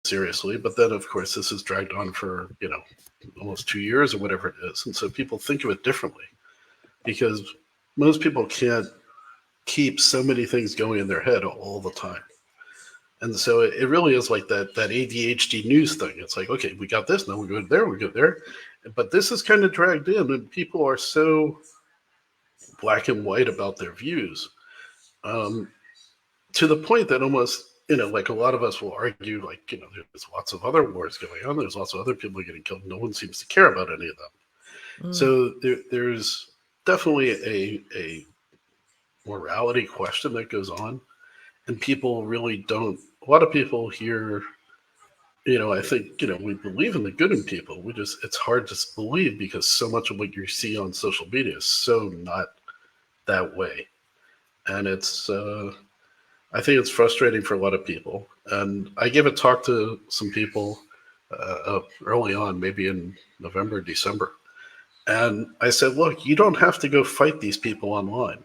seriously. But then, of course, this is dragged on for, almost 2 years or whatever it is. And so people think of it differently because most people can't keep so many things going in their head all the time. And so it really is like that ADHD news thing. It's like, okay, we got this, now we go there, we go there. But this is kind of dragged in, and people are so black and white about their views, um, to the point that almost, like a lot of us will argue, like, there's lots of other wars going on, there's lots of other people getting killed. No one seems to care about any of them. Mm. So there's definitely a morality question that goes on, and people really don't. A lot of people here, I think, we believe in the good in people. It's hard to believe because so much of what you see on social media is so not that way. And I think it's frustrating for a lot of people. And I gave a talk to some people early on, maybe in November, December. And I said, look, you don't have to go fight these people online.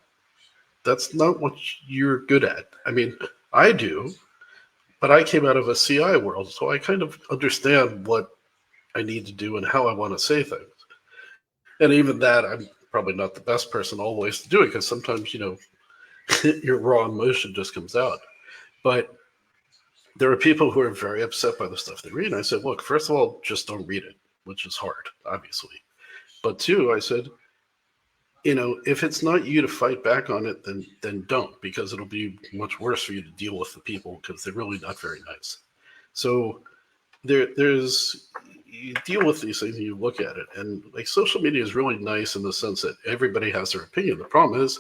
That's not what you're good at. I mean, I do, but I came out of a CI world, so I kind of understand what I need to do and how I want to say things. And even that, I'm probably not the best person always to do it because sometimes, your raw emotion just comes out. But there are people who are very upset by the stuff they read. And I said, look, first of all, just don't read it, which is hard, obviously. But two, I said, if it's not you to fight back on it, then don't, because it'll be much worse for you to deal with the people because they're really not very nice. So there's you deal with these things and you look at it, and like social media is really nice in the sense that everybody has their opinion. The problem is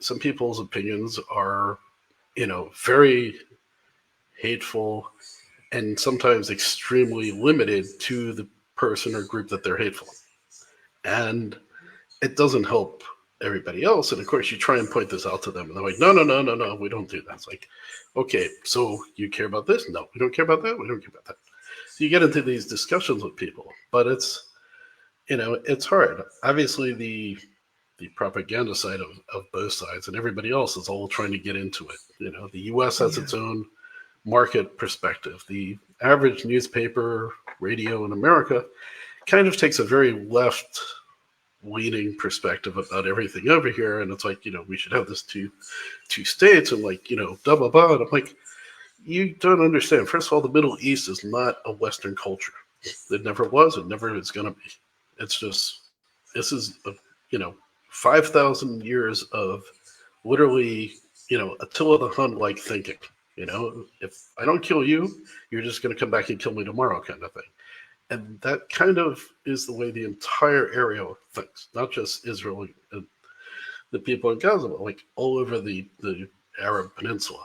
some people's opinions are, very hateful and sometimes extremely limited to the person or group that they're hateful. And it doesn't help everybody else. And of course, you try and point this out to them, and they're like, no, no, no, no, no, we don't do that. It's like, okay, so you care about this? No, we don't care about that. We don't care about that. So you get into these discussions with people, but it's hard. Obviously, the propaganda side of both sides and everybody else is all trying to get into it. The U.S. has Yeah. its own market perspective. The average newspaper, radio in America kind of takes a very left leaning perspective about everything over here, and it's like, we should have this two states and like, blah blah blah. And I'm like, you don't understand. First of all, the Middle East is not a Western culture. It never was. It never is going to be. It's just this is 5,000 years of literally, Attila the Hun like thinking. If I don't kill you, you're just going to come back and kill me tomorrow, kind of thing. And that kind of is the way the entire area thinks, not just Israel and the people in Gaza, but like all over the Arab Peninsula.